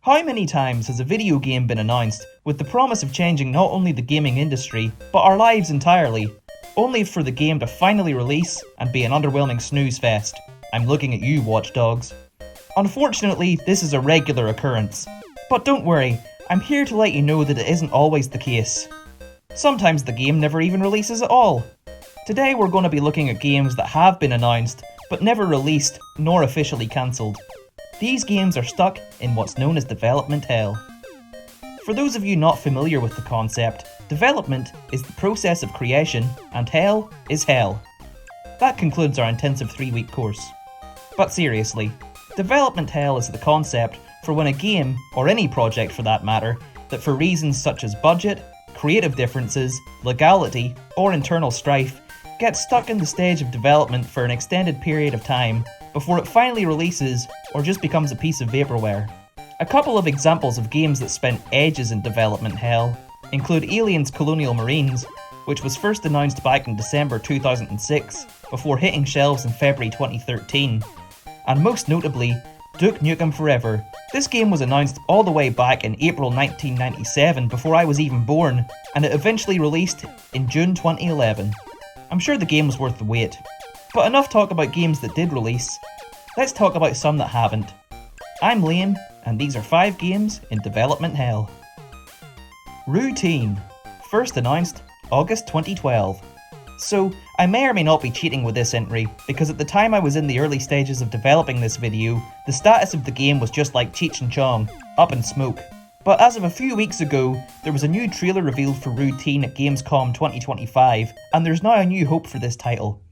How many times has a video game been announced with the promise of changing not only the gaming industry, but our lives entirely, only for the game to finally release and be an underwhelming snooze fest? I'm looking at you, Watch Dogs. Unfortunately, this is a regular occurrence. But don't worry, I'm here to let you know that it isn't always the case. Sometimes the game never even releases at all. Today we're going to be looking at games that have been announced, but never released nor officially cancelled. These games are stuck in what's known as development hell. For those of you not familiar with the concept, development is the process of creation, and hell is hell. That concludes our intensive 3-week course. But seriously, development hell is the concept for when a game, or any project for that matter, that for reasons such as budget, creative differences, legality, or internal strife, gets stuck in the stage of development for an extended period of time before it finally releases or just becomes a piece of vaporware. A couple of examples of games that spent ages in development hell include Aliens Colonial Marines, which was first announced back in December 2006 before hitting shelves in February 2013, and most notably, Duke Nukem Forever. This game was announced all the way back in April 1997 before I was even born, and it eventually released in June 2011. I'm sure the game was worth the wait. But enough talk about games that did release. Let's talk about some that haven't. I'm Liam, and these are 5 games in development hell. Routine. First announced August 2012. So, I may or may not be cheating with this entry, because at the time I was in the early stages of developing this video, the status of the game was just like Cheech and Chong, up in smoke. But as of a few weeks ago, there was a new trailer revealed for Routine at Gamescom 2025, and there's now a new hope for this title.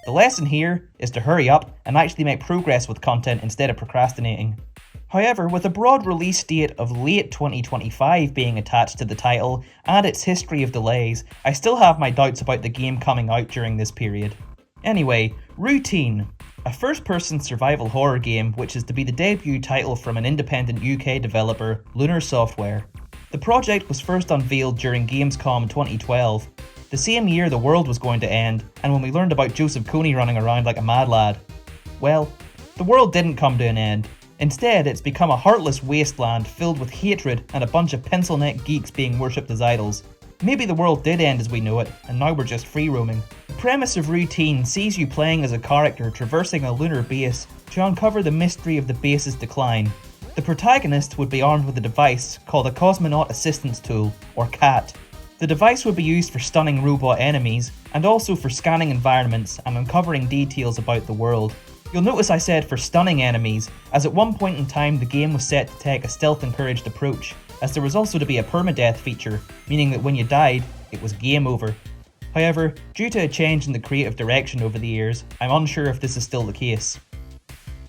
The lesson here is to hurry up and actually make progress with content instead of procrastinating. However, with a broad release date of late 2025 being attached to the title and its history of delays, I still have my doubts about the game coming out during this period. Anyway, Routine, a first-person survival horror game which is to be the debut title from an independent UK developer, Lunar Software. The project was first unveiled during Gamescom 2012, the same year the world was going to end, and when we learned about Joseph Kony running around like a mad lad. Well, the world didn't come to an end. Instead, it's become a heartless wasteland filled with hatred and a bunch of pencil-neck geeks being worshipped as idols. Maybe the world did end as we know it, and now we're just free roaming. The premise of Routine sees you playing as a character traversing a lunar base to uncover the mystery of the base's decline. The protagonist would be armed with a device called a Cosmonaut Assistance Tool, or CAT. The device would be used for stunning robot enemies, and also for scanning environments and uncovering details about the world. You'll notice I said for stunning enemies, as at one point in time the game was set to take a stealth-encouraged approach, as there was also to be a permadeath feature, meaning that when you died, it was game over. However, due to a change in the creative direction over the years, I'm unsure if this is still the case.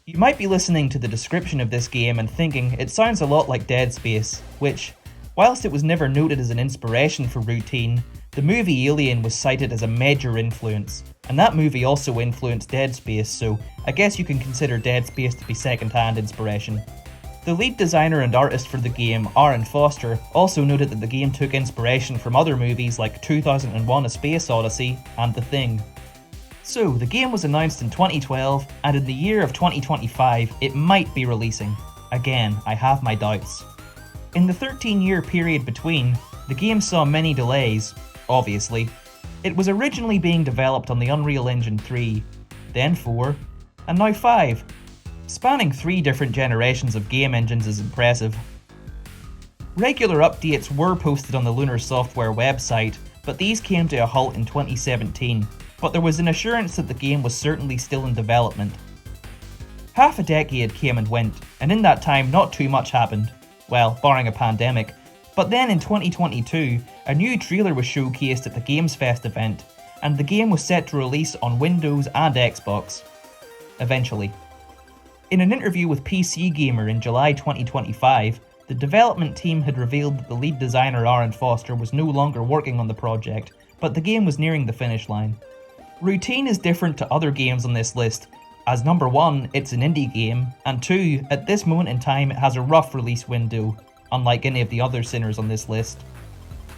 You might be listening to the description of this game and thinking it sounds a lot like Dead Space, which, whilst it was never noted as an inspiration for Routine, the movie Alien was cited as a major influence, and that movie also influenced Dead Space, so I guess you can consider Dead Space to be second-hand inspiration. The lead designer and artist for the game, Aaron Foster, also noted that the game took inspiration from other movies like 2001: A Space Odyssey and The Thing. So, the game was announced in 2012, and in the year of 2025, it might be releasing. Again, I have my doubts. In the 13-year period between, the game saw many delays, obviously. It was originally being developed on the Unreal Engine 3, then 4, and now 5. Spanning 3 different generations of game engines is impressive. Regular updates were posted on the Lunar Software website, but these came to a halt in 2017, but there was an assurance that the game was certainly still in development. Half a decade came and went, and in that time not too much happened. Well, barring a pandemic. But then in 2022, a new trailer was showcased at the Gamesfest event, and the game was set to release on Windows and Xbox. Eventually. In an interview with PC Gamer in July 2025, the development team had revealed that the lead designer Aaron Foster was no longer working on the project, but the game was nearing the finish line. Routine is different to other games on this list, as number 1, it's an indie game, and 2, at this moment in time it has a rough release window, unlike any of the other sinners on this list.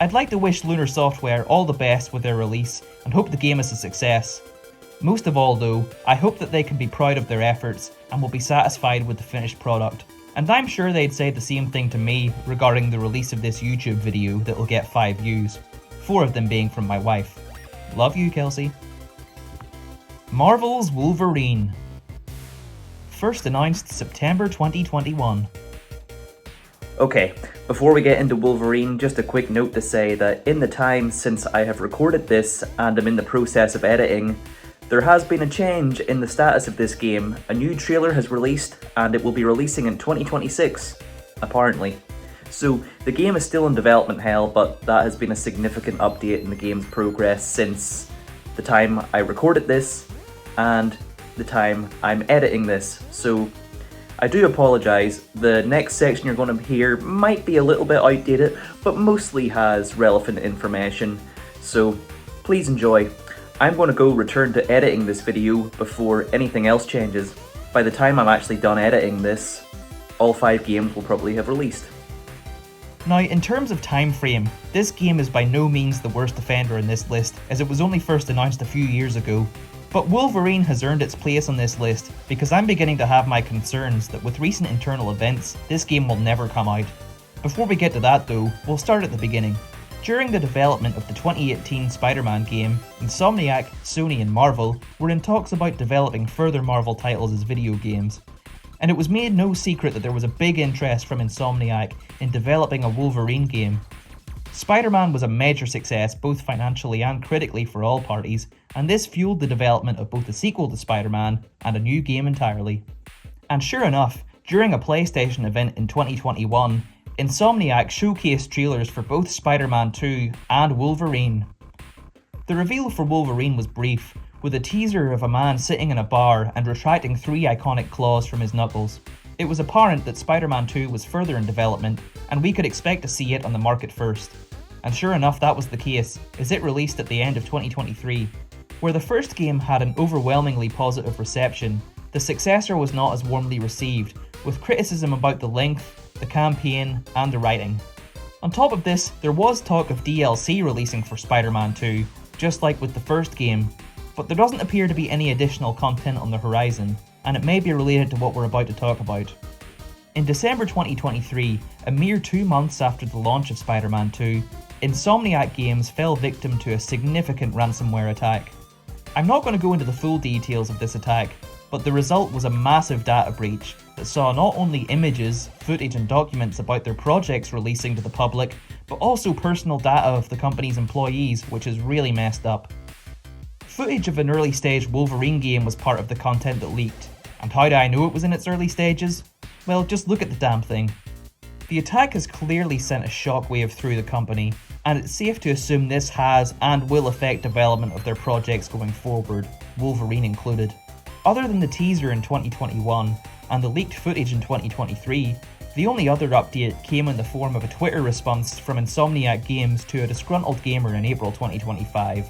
I'd like to wish Lunar Software all the best with their release, and hope the game is a success. Most of all though, I hope that they can be proud of their efforts, and will be satisfied with the finished product. And I'm sure they'd say the same thing to me regarding the release of this YouTube video that'll get 5 views, 4 of them being from my wife. Love you, Kelsey. Marvel's Wolverine. First announced September 2021. Okay, before we get into Wolverine, just a quick note to say that in the time since I have recorded this and am in the process of editing, there has been a change in the status of this game. A new trailer has released and it will be releasing in 2026, apparently. So the game is still in development hell, but that has been a significant update in the game's progress since the time I recorded this and the time I'm editing this. So I do apologise. The next section you're going to hear might be a little bit outdated, but mostly has relevant information, so please enjoy. I'm going to go return to editing this video before anything else changes. By the time I'm actually done editing this, all 5 games will probably have released. Now, in terms of time frame, this game is by no means the worst offender in this list, as it was only first announced a few years ago. But Wolverine has earned its place on this list because I'm beginning to have my concerns that with recent internal events, this game will never come out. Before we get to that though, we'll start at the beginning. During the development of the 2018 Spider-Man game, Insomniac, Sony and Marvel were in talks about developing further Marvel titles as video games. And it was made no secret that there was a big interest from Insomniac in developing a Wolverine game. Spider-Man was a major success both financially and critically for all parties, and this fueled the development of both a sequel to Spider-Man and a new game entirely. And sure enough, during a PlayStation event in 2021, Insomniac showcased trailers for both Spider-Man 2 and Wolverine. The reveal for Wolverine was brief, with a teaser of a man sitting in a bar and retracting 3 iconic claws from his knuckles. It was apparent that Spider-Man 2 was further in development, and we could expect to see it on the market first. And sure enough, that was the case, as it released at the end of 2023. Where the first game had an overwhelmingly positive reception, the successor was not as warmly received, with criticism about the length, the campaign, and the writing. On top of this, there was talk of DLC releasing for Spider-Man 2, just like with the first game, but there doesn't appear to be any additional content on the horizon, and it may be related to what we're about to talk about. In December 2023, a mere 2 months after the launch of Spider-Man 2, Insomniac Games fell victim to a significant ransomware attack. I'm not going to go into the full details of this attack, but the result was a massive data breach that saw not only images, footage and documents about their projects releasing to the public, but also personal data of the company's employees, which is really messed up. Footage of an early stage Wolverine game was part of the content that leaked. And how do I know it was in its early stages? Well, just look at the damn thing. The attack has clearly sent a shockwave through the company, and it's safe to assume this has and will affect development of their projects going forward, Wolverine included. Other than the teaser in 2021 and the leaked footage in 2023, the only other update came in the form of a Twitter response from Insomniac Games to a disgruntled gamer in April 2025.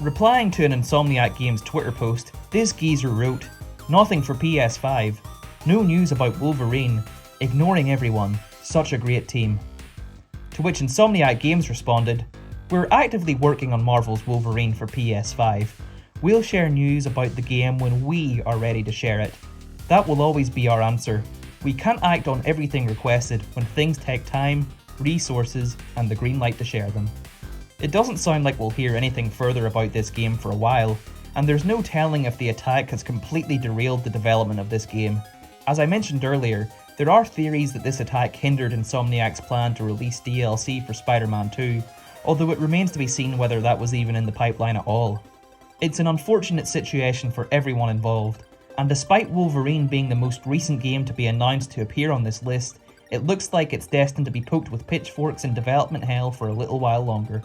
Replying to an Insomniac Games Twitter post, this geezer wrote, "Nothing for PS5. No news about Wolverine. Ignoring everyone. Such a great team." To which Insomniac Games responded, "We're actively working on Marvel's Wolverine for PS5. We'll share news about the game when we are ready to share it. That will always be our answer. We can't act on everything requested when things take time, resources, and the green light to share them." It doesn't sound like we'll hear anything further about this game for a while, and there's no telling if the attack has completely derailed the development of this game. As I mentioned earlier, there are theories that this attack hindered Insomniac's plan to release DLC for Spider-Man 2, although it remains to be seen whether that was even in the pipeline at all. It's an unfortunate situation for everyone involved, and despite Wolverine being the most recent game to be announced to appear on this list, it looks like it's destined to be poked with pitchforks in development hell for a little while longer.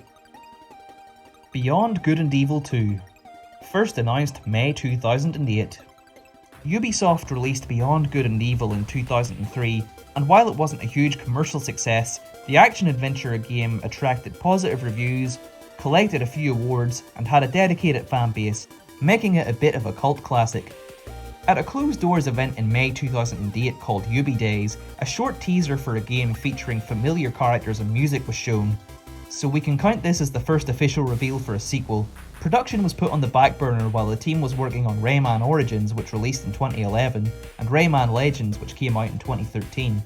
Beyond Good and Evil 2. First announced May 2008. Ubisoft released Beyond Good and Evil in 2003, and while it wasn't a huge commercial success, the action-adventure game attracted positive reviews, collected a few awards, and had a dedicated fan base, making it a bit of a cult classic. At a closed-doors event in May 2008 called Ubi Days, a short teaser for a game featuring familiar characters and music was shown. so we can count this as the first official reveal for a sequel. Production was put on the back burner while the team was working on Rayman Origins, which released in 2011, and Rayman Legends, which came out in 2013.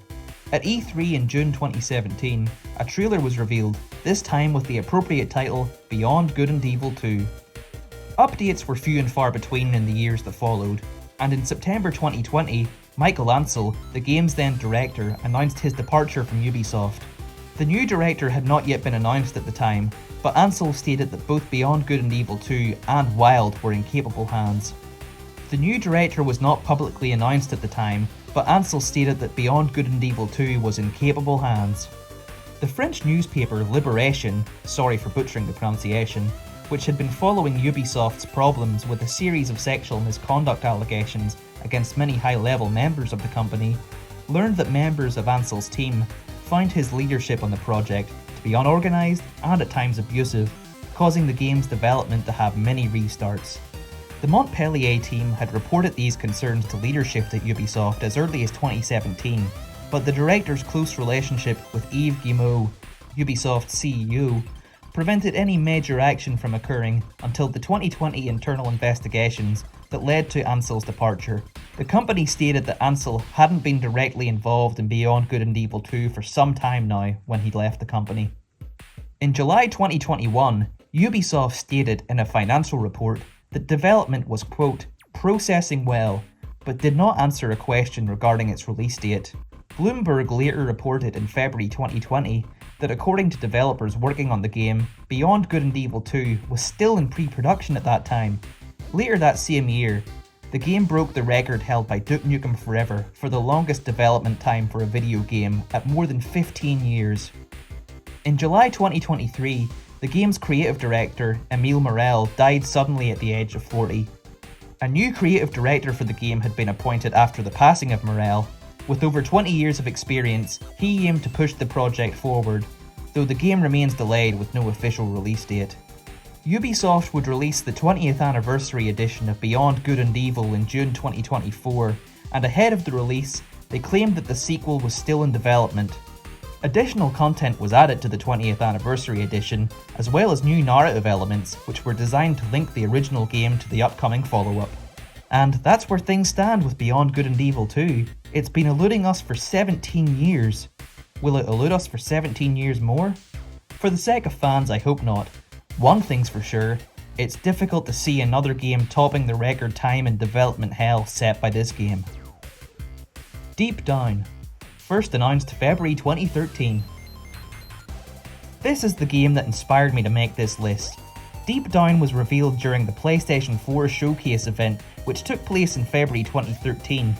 At E3 in June 2017, a trailer was revealed, this time with the appropriate title, Beyond Good and Evil 2. Updates were few and far between in the years that followed, and in September 2020, Michael Ansel, the game's then director, announced his departure from Ubisoft. The new director had not yet been announced at the time, but Ansel stated that both Beyond Good and Evil 2 and Wild were in capable hands. The new director was not publicly announced at the time, but Ansel stated that Beyond Good and Evil 2 was in capable hands. The French newspaper Libération, sorry for butchering the pronunciation, which had been following Ubisoft's problems with a series of sexual misconduct allegations against many high-level members of the company, learned that members of Ansel's team found his leadership on the project to be unorganised and at times abusive, causing the game's development to have many restarts. The Montpellier team had reported these concerns to leadership at Ubisoft as early as 2017, but the director's close relationship with Yves Guillemot, Ubisoft's CEO, prevented any major action from occurring until the 2020 internal investigations that led to Ansel's departure. The company stated that Ansel hadn't been directly involved in Beyond Good and Evil 2 for some time now when he left the company. In July 2021, Ubisoft stated in a financial report that development was, quote, processing well, but did not answer a question regarding its release date. Bloomberg later reported in February 2020 that according to developers working on the game, Beyond Good and Evil 2 was still in pre-production at that time. Later that same year, the game broke the record held by Duke Nukem Forever for the longest development time for a video game at more than 15 years. In July 2023, the game's creative director, Emile Morel, died suddenly at the age of 40. A new creative director for the game had been appointed after the passing of Morel. With over 20 years of experience, he aimed to push the project forward, though the game remains delayed with no official release date. Ubisoft would release the 20th anniversary edition of Beyond Good and Evil in June 2024, and ahead of the release, they claimed that the sequel was still in development. Additional content was added to the 20th anniversary edition, as well as new narrative elements which were designed to link the original game to the upcoming follow-up. And that's where things stand with Beyond Good and Evil 2. It's been eluding us for 17 years. Will it elude us for 17 years more? For the sake of fans, I hope not. One thing's for sure, it's difficult to see another game topping the record time and development hell set by this game. Deep Down, first announced February 2013. This is the game that inspired me to make this list. Deep Down was revealed during the PlayStation 4 showcase event, which took place in February 2013.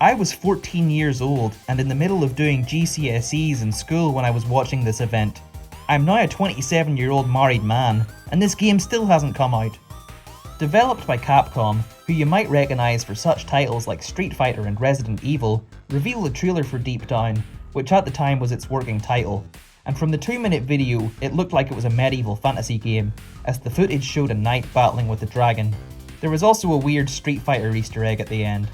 I was 14 years old and in the middle of doing GCSEs in school when I was watching this event. I'm now a 27-year-old married man, and this game still hasn't come out. Developed by Capcom, who you might recognise for such titles like Street Fighter and Resident Evil, revealed a trailer for Deep Down, which at the time was its working title. And from the 2-minute video, it looked like it was a medieval fantasy game, as the footage showed a knight battling with a dragon. There was also a weird Street Fighter Easter egg at the end.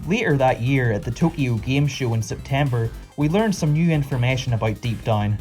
Later that year, at the Tokyo Game Show in September, we learned some new information about Deep Down.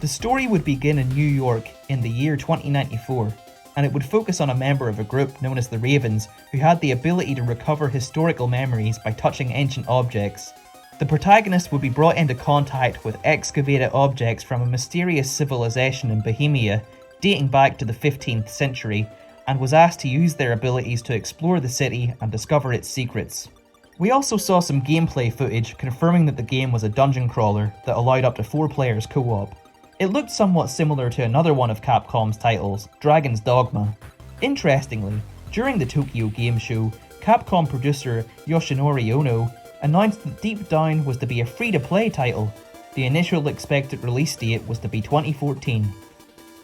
The story would begin in New York in the year 2094, and it would focus on a member of a group known as the Ravens, who had the ability to recover historical memories by touching ancient objects. The protagonist would be brought into contact with excavated objects from a mysterious civilization in Bohemia, dating back to the 15th century, and was asked to use their abilities to explore the city and discover its secrets. We also saw some gameplay footage confirming that the game was a dungeon crawler that allowed up to 4 players co-op. It looked somewhat similar to another one of Capcom's titles, Dragon's Dogma. Interestingly, during the Tokyo Game Show, Capcom producer Yoshinori Ono announced that Deep Down was to be a free-to-play title. The initial expected release date was to be 2014.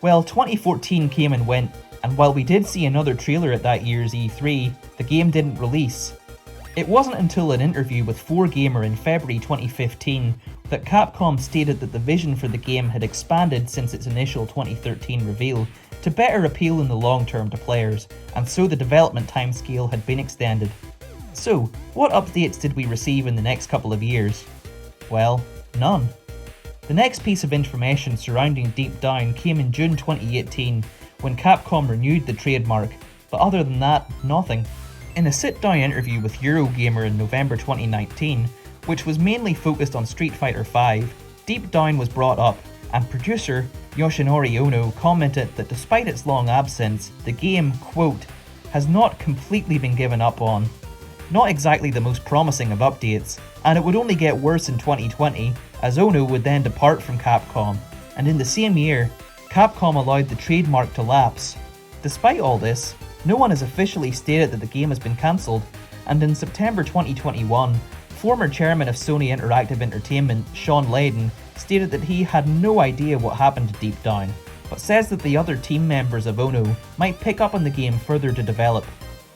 Well, 2014 came and went, and while we did see another trailer at that year's E3, the game didn't release. It wasn't until an interview with 4Gamer in February 2015 that Capcom stated that the vision for the game had expanded since its initial 2013 reveal to better appeal in the long term to players, and so the development timescale had been extended. So, what updates did we receive in the next couple of years? Well, none. The next piece of information surrounding Deep Down came in June 2018 when Capcom renewed the trademark, but other than that, nothing. In a sit-down interview with Eurogamer in November 2019, which was mainly focused on Street Fighter V, Deep Down was brought up, and producer Yoshinori Ono commented that despite its long absence, the game, quote, has not completely been given up on. Not exactly the most promising of updates, and it would only get worse in 2020, as Ono would then depart from Capcom, and in the same year, Capcom allowed the trademark to lapse. Despite all this, no one has officially stated that the game has been cancelled, and in September 2021, former chairman of Sony Interactive Entertainment, Sean Layden, stated that he had no idea what happened to Deep Down, but says that the other team members of Ono might pick up on the game further to develop.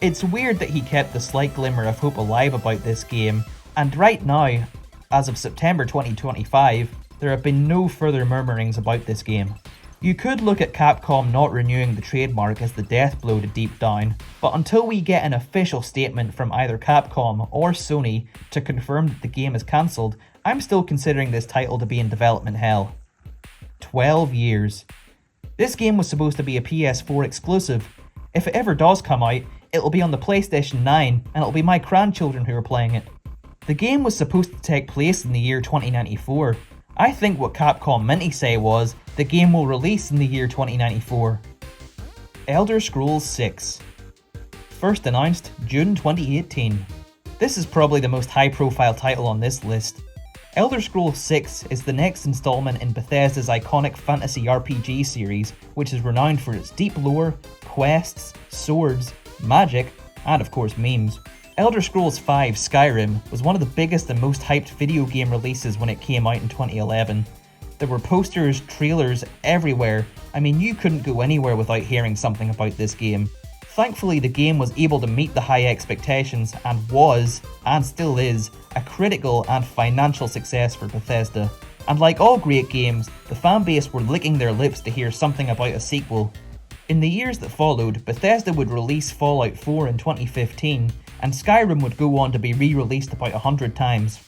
It's weird that he kept the slight glimmer of hope alive about this game, and right now, as of September 2025, there have been no further murmurings about this game. You could look at Capcom not renewing the trademark as the death blow to Deep Down, but until we get an official statement from either Capcom or Sony to confirm that the game is cancelled, I'm still considering this title to be in development hell. 12 years. This game was supposed to be a PS4 exclusive. If it ever does come out, it'll be on the PlayStation 9 and it'll be my grandchildren who are playing it. The game was supposed to take place in the year 2094. I think what Capcom meant to say was, the game will release in the year 2094. Elder Scrolls 6. First announced June 2018. This is probably the most high-profile title on this list. Elder Scrolls 6 is the next installment in Bethesda's iconic fantasy RPG series, which is renowned for its deep lore, quests, swords, magic, and of course memes. Elder Scrolls V Skyrim was one of the biggest and most hyped video game releases when it came out in 2011. There were posters, trailers everywhere. I mean, you couldn't go anywhere without hearing something about this game. Thankfully, the game was able to meet the high expectations and was, and still is, a critical and financial success for Bethesda. And like all great games, the fanbase were licking their lips to hear something about a sequel. In the years that followed, Bethesda would release Fallout 4 in 2015, and Skyrim would go on to be re-released about 100 times.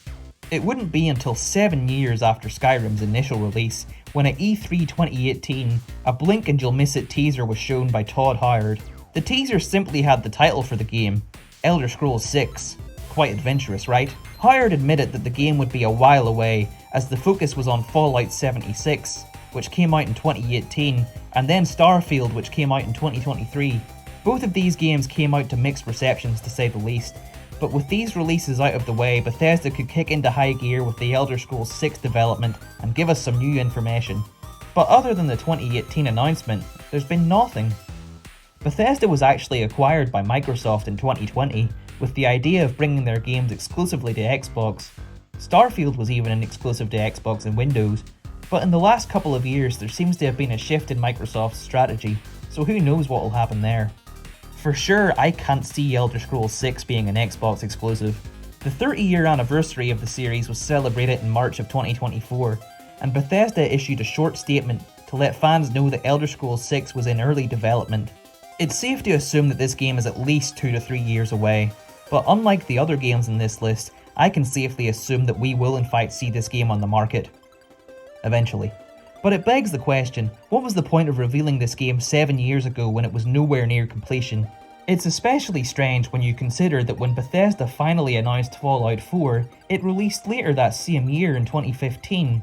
It wouldn't be until 7 years after Skyrim's initial release, when at E3 2018, a blink and you'll miss it teaser was shown by Todd Howard. The teaser simply had the title for the game, Elder Scrolls 6. Quite adventurous, right? Howard admitted that the game would be a while away, as the focus was on Fallout 76, which came out in 2018, and then Starfield, which came out in 2023. Both of these games came out to mixed receptions, to say the least, but with these releases out of the way, Bethesda could kick into high gear with the Elder Scrolls 6 development and give us some new information. But other than the 2018 announcement, there's been nothing. Bethesda was actually acquired by Microsoft in 2020, with the idea of bringing their games exclusively to Xbox. Starfield was even an exclusive to Xbox and Windows, but in the last couple of years there seems to have been a shift in Microsoft's strategy, so who knows what will happen there. For sure, I can't see Elder Scrolls 6 being an Xbox exclusive. The 30-year anniversary of the series was celebrated in March of 2024, and Bethesda issued a short statement to let fans know that Elder Scrolls 6 was in early development. It's safe to assume that this game is at least 2 to 3 years away, but unlike the other games in this list, I can safely assume that we will in fact see this game on the market. Eventually. But it begs the question, what was the point of revealing this game 7 years ago when it was nowhere near completion? It's especially strange when you consider that when Bethesda finally announced Fallout 4, it released later that same year in 2015.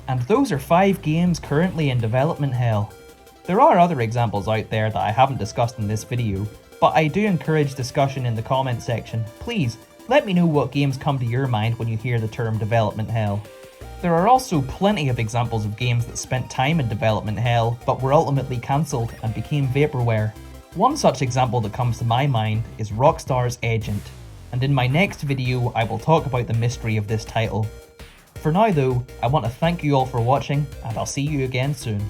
And those are 5 games currently in development hell. There are other examples out there that I haven't discussed in this video, but I do encourage discussion in the comment section. Please, let me know what games come to your mind when you hear the term development hell. There are also plenty of examples of games that spent time in development hell, but were ultimately cancelled and became vaporware. One such example that comes to my mind is Rockstar's Agent, and in my next video I will talk about the mystery of this title. For now though, I want to thank you all for watching, and I'll see you again soon.